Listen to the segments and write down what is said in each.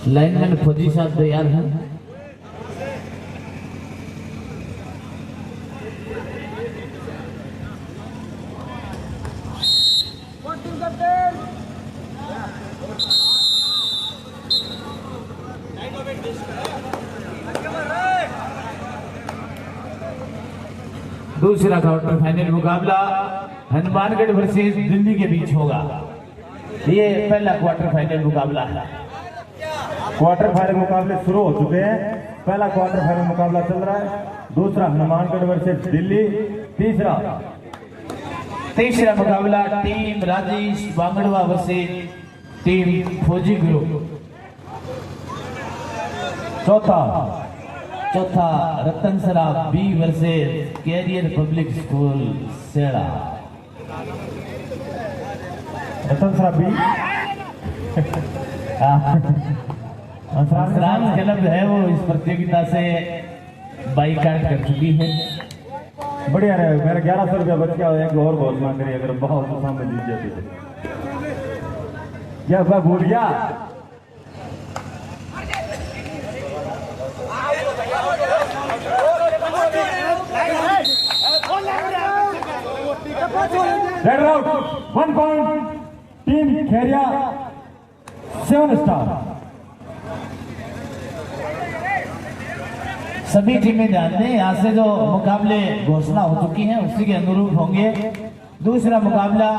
Lineman फौजी साहब तैयार हैं। दूसरा क्वार्टर फाइनल मुकाबला हनुमानगढ़ वर्सेस दिल्ली के बीच होगा। ये पहला क्वार्टर फाइनल मुकाबला है। क्वार्टर फाइनल मुकाबले शुरू हो चुके हैं। पहला क्वार्टर फाइनल मुकाबला चल रहा है। दूसरा हनुमानगढ़ वर्सेस दिल्ली। तीसरा मुकाबला team Rajesh Bangadwa versus team Fauji group. चौथा Ratan Sara B versus career public school Seda. Ratan Sara B France club है, वो इस प्रतियोगिता से बाईकाट कर चुकी है। बढ़िया रहे। मेरा 1100 रुपया बच गया। एक और घोषणा करी, अगर बहुत सामने जीत जाती है क्या मैं भूल गया। Raid out 1 point team Kheria 7 star. सभी टीमें ध्यान दें, यहाँ से जो मुकाबले घोषणा हो चुकी हैं उसी के अनुरूप होंगे। दूसरा मुकाबला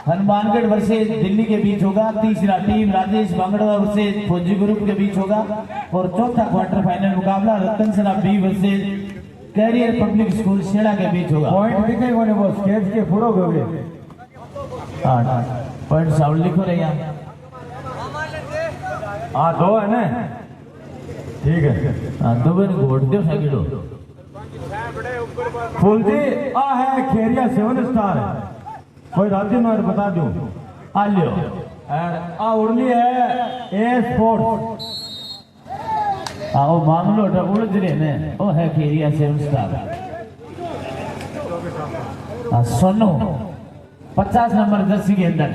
हनुमानगढ़ वर्सेस दिल्ली के बीच होगा। तीसरा टीम राजेश बांगड़वा वर्सेस फौजी ग्रुप के बीच होगा। और चौथा क्वार्टर फाइनल मुकाबला Ratan Sara B versus career public school Sheda के बीच होगा। पॉइंट दिखे कोने वो स्केच के फोड़ो गए। पॉइंट साउंड लिखो रहे यहाँ। हाँ 2 है ना, ठीक है। हाँ 2 बन घोट दो सैकिड़ो फुलती आ है खेरिया 7 स्टार। कोई राज्य नंबर बता दो। आ लियो। आ उड़नी है ए स्पोर्ट्स। आओ मामलो उलझ रहे ने, वो है Kheria 7 star. Sonu 50 number jersey के अंदर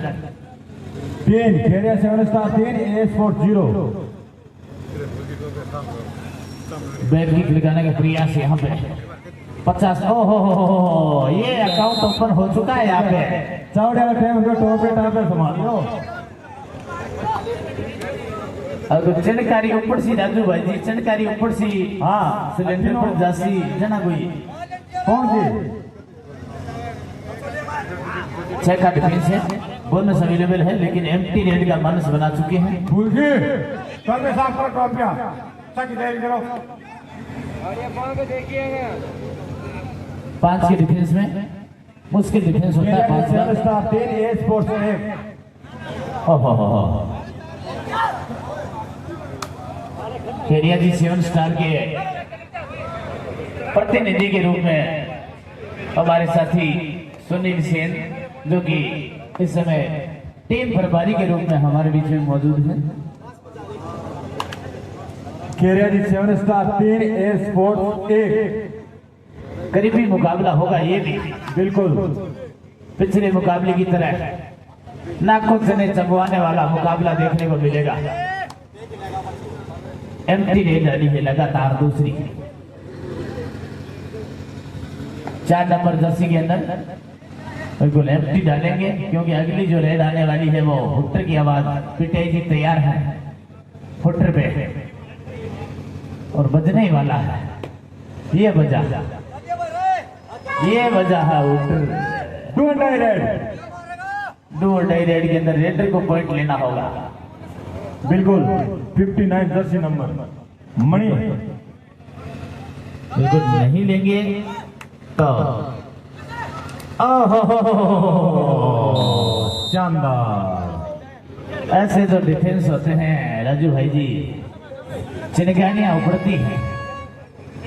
3 Kheria 7 star 3 A sport 0। Back kick लगाने का प्रयास यहाँ पे 50। ओहो ये अकाउंट ओपन हो चुका है यहाँ पे। चौड़े टाइम को टोपे टापे संभाल लो। अब चणकारी ऊपर सी राजू भाई जी, चणकारी ऊपर सी। हाँ सिलेंडर पर जासी जना कोई कौन सी 6 का डिफेंस है। बोनस अवेलेबल है, लेकिन एम्प्टी रेड का मानस बना चुके हैं। भूल गए कल में साफ करो टॉपिया सकी तैयारी करो। और ये बॉल को देखिए 5 के डिफेंस में मुश्किल डिफेंस होता है। 5 स्टार 3 ए स्पोर्ट्स 1। ओहो खेरिया जी 7 स्टार के प्रतिनिधि के रूप में हमारे साथी सुनील सेन, जो कि इस समय टीम प्रभारी के रूप में हमारे बीच में मौजूद है। खेरिया जी 7 स्टार 3 ए स्पोर्ट्स 1। करीबी मुकाबला होगा ये भी, बिल्कुल पिछले मुकाबले की तरह नाकों से चबवाने वाला मुकाबला देखने को मिलेगा। एम्प्टी रेड डाली है लगातार दूसरी। 4 नंबर जर्सी के अंदर बिल्कुल एम्प्टी डालेंगे, क्योंकि अगली जो रेड आने वाली है वो हुट्टर की आवाज। पिटाई जी तैयार है हुट्टर पे और बजने ही वाला है। ये वजह है हुट्टर। डू और डाई रेड के अंदर रेडर को पॉइंट लेना होगा। बिल्कुल 59 जर्सी नंबर मणि बिल्कुल नहीं लेंगे तो शानदार। ऐसे जो डिफेंस होते हैं राजू भाई जी, चिनगानियां उभरती हैं।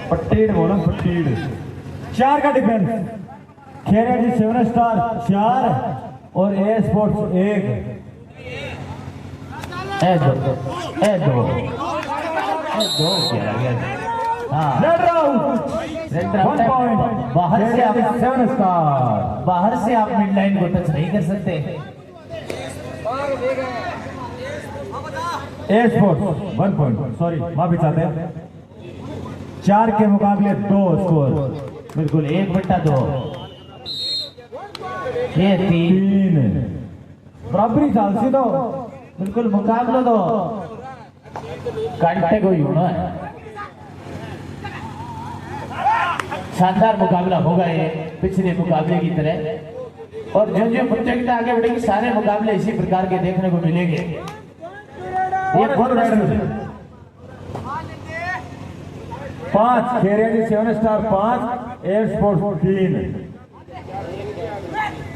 पट्टीड़ बोलो पट्टीड़। 4 का डिफेंस खेरिया जी 7 स्टार 4 और ए स्पोर्ट्स 1। बाहर से आप मिड लाइन को टच नहीं कर सकते। ए स्पोर्ट्स 1 पॉइंट, सॉरी माफी चाहते हैं। 4 के मुकाबले 2 स्कोर। बिल्कुल 1/2, ये 3 बराबरी चाल सी तो बिल्कुल मुकाबला तो कांटे को ही होना है। शानदार मुकाबला होगा ये पिछले मुकाबले की तरह, और जो जो प्रतियोगिता आगे बढ़ेगी सारे मुकाबले इसी प्रकार के देखने को मिलेंगे। ये बहुत 5 खेरिया 7 स्टार 5, एयर स्पोर्ट्स 3।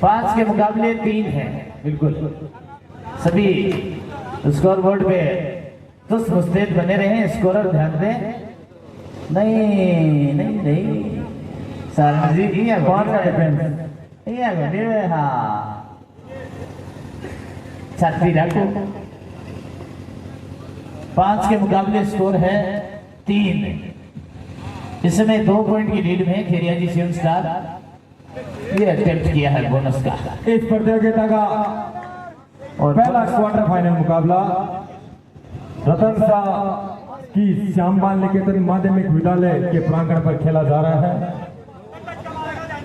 5 के मुकाबले 3 है। बिल्कुल सभी स्कोर बोर्ड पे तुस्त मुस्तैद बने रहे, स्कोरर ध्यान दें। नहीं नहीं नहीं सर जी ये 5 का डिफेंस। ये हाँ छात्री रखो। 5 के मुकाबले स्कोर है 3। इस समय 2 पॉइंट की लीड में खेरिया जी 7 स्टार। ये अटेम्प्ट किया है बोनस का। इस प्रतियोगिता का और पहला क्वार्टर फाइनल मुकाबला रतन शाह की श्यामबाल निकेतन माध्यमिक विद्यालय के प्रांगण पर खेला जा रहा है।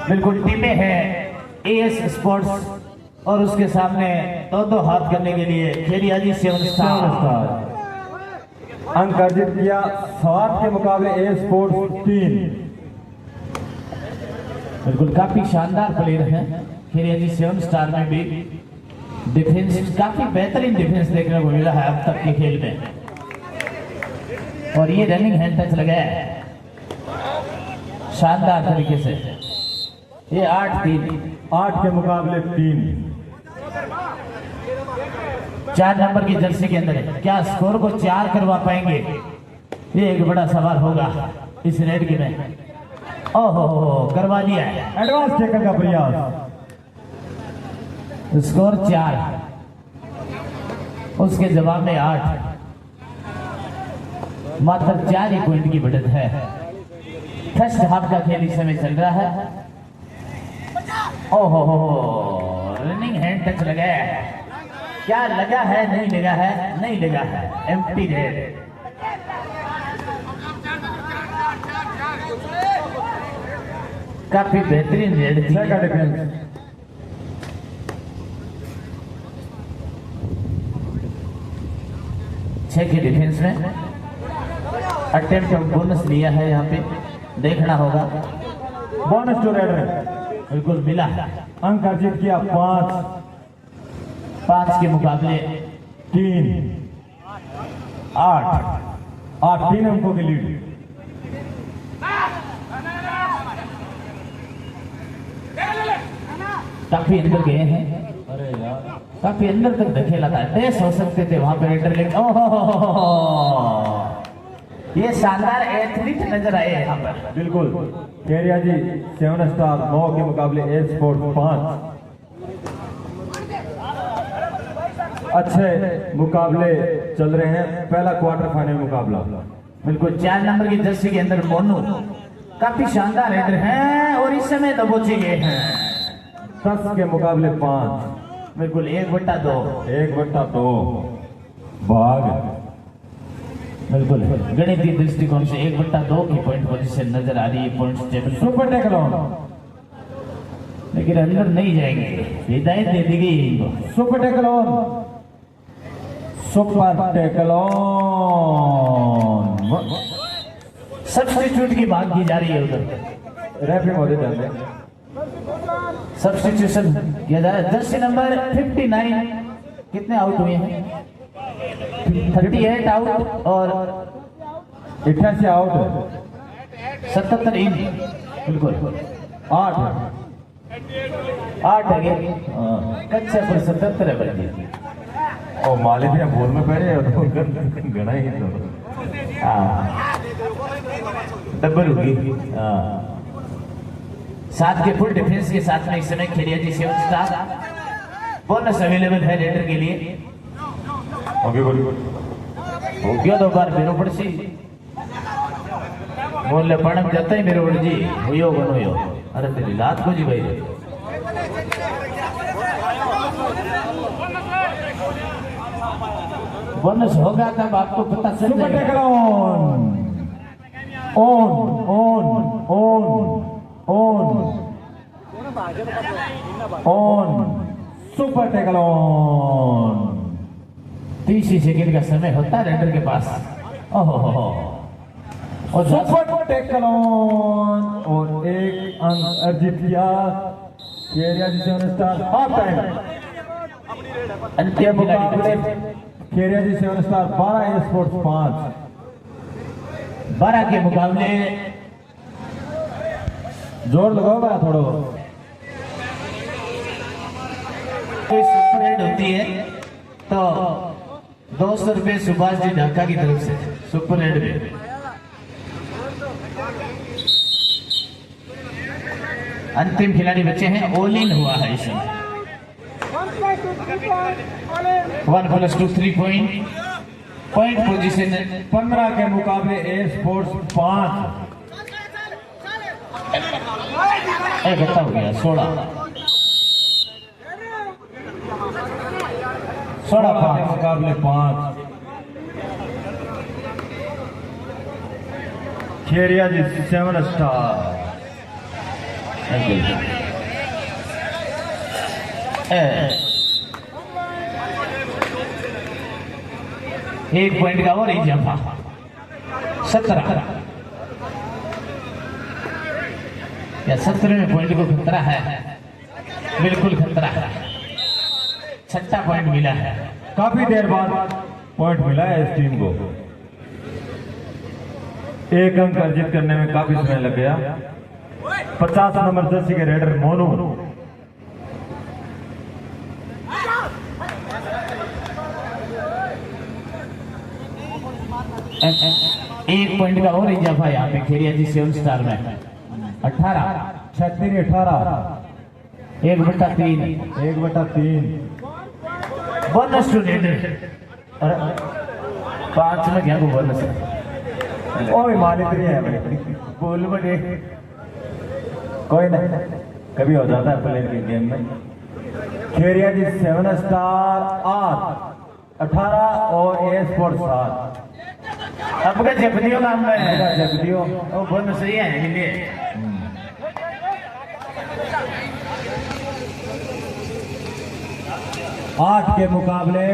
बिल्कुल टीमें हैं एएस स्पोर्ट्स और उसके सामने दो हाथ करने के लिए खेरिया जी 7 स्टार। अंक अर्जित किया 7 के मुकाबले ए स्पोर्ट्स 3। बिल्कुल काफी शानदार प्लेयर हैं खेरिया जी 7 स्टार में भी। डिफेंस काफी बेहतरीन डिफेंस देखने को मिला है अब तक के खेल में, और ये रनिंग हैंड टच लगाया है शानदार तरीके से। ये 8-3 8 के मुकाबले 3। 4 नंबर की जर्सी के अंदर है, क्या स्कोर को 4 करवा पाएंगे? ये एक बड़ा सवाल होगा इस रेड की में। ओहो करवा दिया है। एडवांस टेकन का प्रयास। स्कोर 4, उसके जवाब में 8। मात्र 4 ही पॉइंट की बढ़त है। फर्स्ट हाफ का खेल इस समय चल रहा है। ओहो रनिंग हैंड टच लगाया है, क्या लगा है? नहीं लगा है, नहीं लगा है। Empty red. काफी बेहतरीन रेड थी। का डिफेंस। छह के डिफेंस में अटेम्प्ट बोनस लिया है, यहाँ पे देखना होगा। बोनस टू रेड बिल्कुल मिला। अंक अर्जित किया 5 5 के मुकाबले 3। 8 3 अंकों की लीड। काफी अंदर गए हैं, अरे यार काफी अंदर तक धकेला था। डेस हो सकते थे वहां पर रेडर, लेकिन ओहो ये शानदार एथलीट नजर आए यहाँ पर। बिल्कुल खेरिया जी 7 स्टार 9 के मुकाबले ए स्पोर्ट्स 5। अच्छे मुकाबले चल रहे हैं। पहला क्वार्टर फाइनल मुकाबला। बिल्कुल 4 नंबर की जर्सी के अंदर मोनू काफी शानदार रेडर हैं और इस समय दबोचे गए हैं। 10 के मुकाबले 5। बिल्कुल 1/2 1/2 भाग। बिल्कुल गणितीय दृष्टिकोण से 1/2 की पॉइंट पोजीशन नजर आ रही है पॉइंट टेबल। सुपर टैकल लेकिन अंदर नहीं जाएंगे, हिदायत दे दी गई इनको। Super tackle on. Super tackle on. Substitute की बात की जा रही है उधर। रेफरी महोदय चलते सब्स्टिट्यूशन किया जा रहा है। जर्सी नंबर 59 कितने आउट हुए हैं? 38 आउट और 88 आउट। 77 इन। बिल्कुल 8 है कच्चे पर 77 है बल्कि। और मालिक ने बोल में पहले गणा ही तो डबल होगी। 7 के फुल डिफेंस के साथ में इस समय खेरिया जी 7 स्टार। बोनस अवेलेबल है रेडर के लिए। हो गया 2 बार मेरो पड़सी बोले पणक जाता ही मेरो जी हुयो बनो यो। अरे तेरी लात को जी भाई। बोनस होगा तब आपको पता चल सुपर जाएगा। Tackle on super tackle on. 30 he second का समय होता है रेडर के पास। ओहो और सुपर टैकल ऑन और एक अंक अर्जित किया खेरिया जी 7 स्टार। हाफ टाइम अंतिम मुकाबले खेरिया जी 7 स्टार 12 स्पोर्ट्स 5। 12 के मुकाबले जोर लगाओ भाई थोड़ा। कोई सुपर रेड होती है तो 200 रुपये सुभाष जी ढाका की तरफ से सुपर रेड में। अंतिम खिलाड़ी बचे हैं, ऑल इन हुआ है इसमें। 1+2 3 पॉइंट पोजीशन 15 के मुकाबले ए स्पोर्ट्स 5। इकट्ठा हो गया 16 के मुकाबले 5। खेरिया जी 7 स्टार। एक पॉइंट का और इजाफा 17 या 17वें पॉइंट को खतरा है, बिल्कुल खतरा है। 6ठा पॉइंट मिला है। काफी देर बाद पॉइंट मिला है इस टीम को। एक अंक अर्जित करने में काफी समय लग गया। 50 नंबर जर्सी के रेडर मोनू एक पॉइंट का और इजाफा यहाँ पे खेरिया जी 7 स्टार में 18 1/3 1/3 बोनस टू रेडर। 5 में क्या को बोनस है? ओ मालिक नहीं है भाई। बोल बड़े कोई नहीं, कभी हो जाता है प्लेयर के गेम में। खेरिया जी 7 स्टार 8 18 और ए स्पोर्ट्स 7। आपका जबदियो काम है जगदियो वो बोनस सही है कि नहीं? 8 के मुकाबले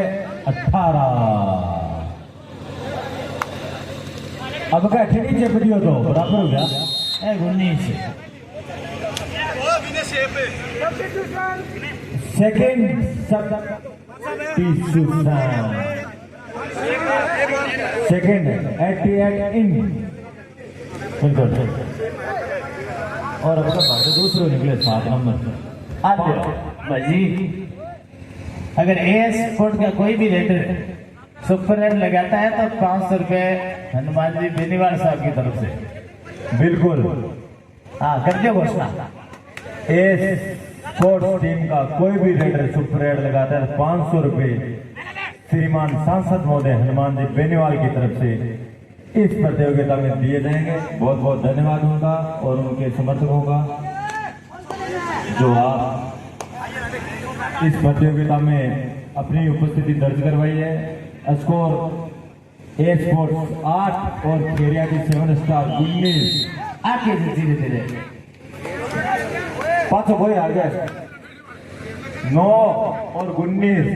18। अब का ठीक जगदियो तो बराबर हो गया। 19 सेकंड सब्स्टिट्यूशन सेकंड 88 इन बिल्कुल। और अब तक दूसरे निकले 7 नंबर। आते भाजी अगर ए स्पोर्ट का कोई भी रेडर सुपर रेड लगाता है तो 500 रुपए हनुमान जी बेनीवाल साहब की तरफ से। बिल्कुल। हाँ कर दो घोषणा। ए स्पोर्ट्स टीम का कोई भी रेडर सुपर रेड लगाता है 500 रुपए श्रीमान सांसद महोदय हनुमान जी बेनीवाल की तरफ से इस प्रतियोगिता में दिए जाएंगे। बहुत बहुत धन्यवाद उनका और उनके समर्थकों का जो आप इस प्रतियोगिता में अपनी उपस्थिति दर्ज करवाई है। स्कोर ए स्पोर्ट्स 8 और खेरिया की 7 स्टार 19। आके धीरे धीरे 5 कोई आ गए 9 और 19।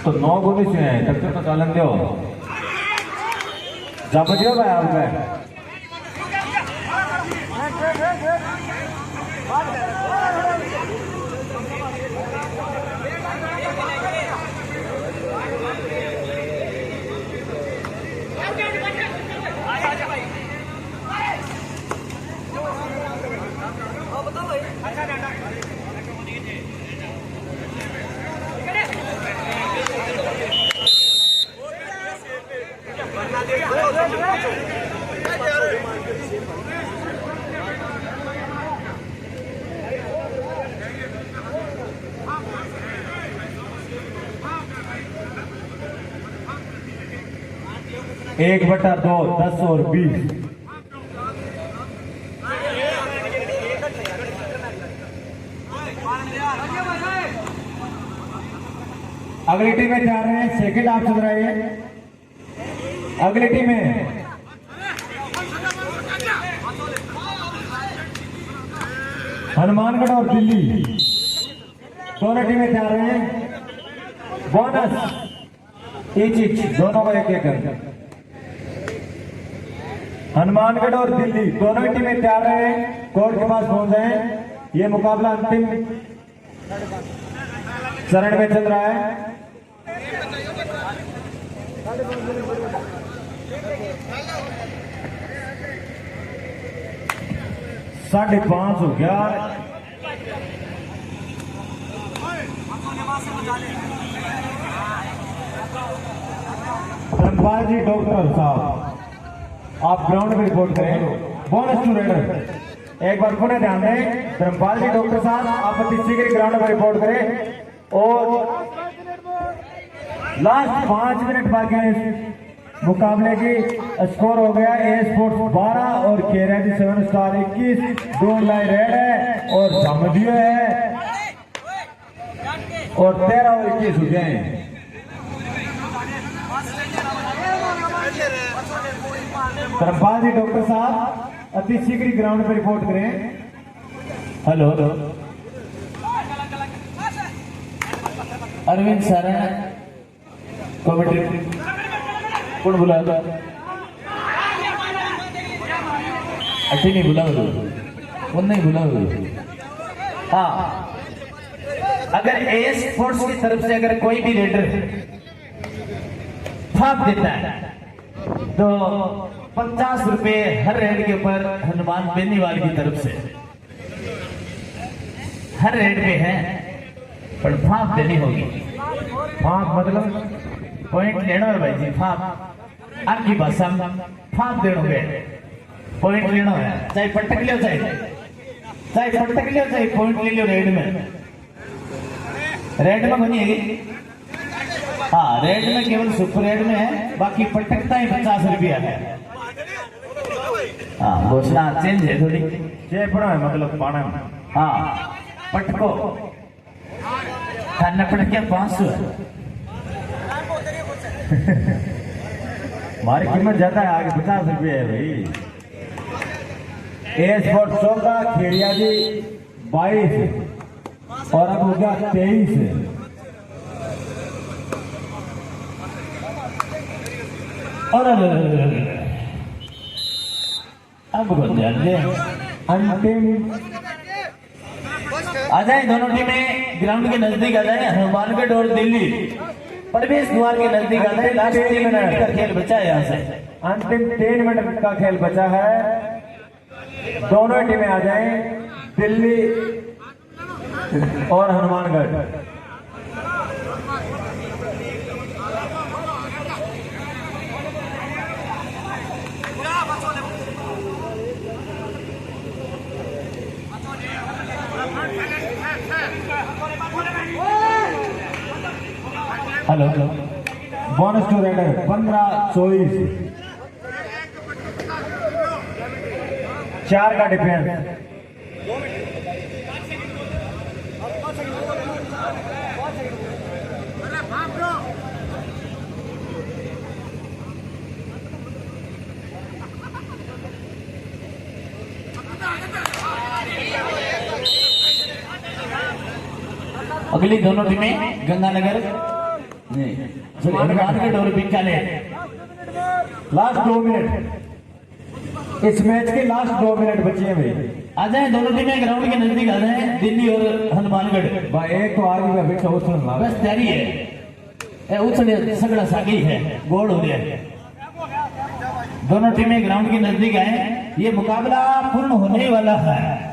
तो 9 19 है तब तक तो चालन दो जब दियो भाई आपका। एक बटा 2 10 और 20। अगली टीम में जा रहे हैं, सेकंड आप चल रहे हैं। अगली टीम में हनुमानगढ़ और दिल्ली दोनों टीमें जा रहे हैं। बोनस ईच दोनों को एक एक। हनुमानगढ़ और दिल्ली दोनों ही टीमें तैयार रहे हैं, कोर्ट के पास पहुंच गए हैं। ये मुकाबला अंतिम चरण में चल रहा है। साढ़े 5 हो गया। धर्मपाल जी डॉक्टर साहब आप ग्राउंड में रिपोर्ट करें। बोनस टू रेडर एक बार पुनः ध्यान दें। धर्मपाल जी डॉक्टर साहब आप तीसरी ग्राउंड में रिपोर्ट करें। और लास्ट 5 मिनट बाकी है मुकाबले की। स्कोर हो गया ए स्पोर्ट्स 12 और केरेडी 7 स्टार 21। 2 लाई रेड है और जामदियो है और 13 और 21 हो गए। धर्मपाल जी डॉक्टर साहब अति शीघ्र ग्राउंड पर रिपोर्ट करें। हेलो अरविंद सारण कमेटी कौन बुला अच्छी नहीं बुला कौन नहीं बुला। हाँ अगर ए स्पोर्ट्स की तरफ से अगर कोई भी रेडर थाप देता है तो 50 रुपए हर रेड के ऊपर हनुमान बेनीवाल की तरफ से हर रेड पे है, पर फाप देनी होगी। फाप मतलब पॉइंट लेना है भाई जी। फाप आपकी भाषा में फाप देनोगे, पॉइंट लेना है। चाहे पटक लियो चाहे पटक लियो चाहे पॉइंट ले लियो। रेड में बनिएगी। हाँ रेड में केवल सुपर रेड में है, बाकी पटकता ही 50 रुपया है। हाँ घोषणा चेंज है थोड़ी। चेपड़ा है मतलब पाना में। हाँ पटको खाना पटक के 500 है। हमारी कीमत ज्यादा है, आगे 50 रुपये है भाई। ए स्पोर्ट 14 खेड़िया जी 22 और अब हो गया 23। और अब बहुत ध्यान दे। अंतिम आ जाए दोनों टीमें ग्राउंड के नजदीक आ जाए। हनुमानगढ़ और दिल्ली प्रवेश द्वार के नजदीक आ जाए। लास्ट 3 मिनट का खेल बचा है। यहाँ से अंतिम 3 मिनट का खेल बचा है। दोनों टीमें आ जाएं, दिल्ली और Hanumangarh. Hello bonus to raider 15-24 4 का डिफेंस। अगली दोनों टीमें गंगानगर हनुमानगढ़ और बीकानेर। लास्ट 2 मिनट इस मैच के लास्ट 2 मिनट बचे हैं भाई। आ जाए दोनों टीमें ग्राउंड के नजदीक आ जाए। दिल्ली और हनुमानगढ़ भाई एक तो आगे का बिछा उछलना बस तैयारी है। उछले सगड़ा सागी है, गोल हो गया। दोनों टीमें ग्राउंड के नजदीक आए। ये मुकाबला पूर्ण होने वाला है।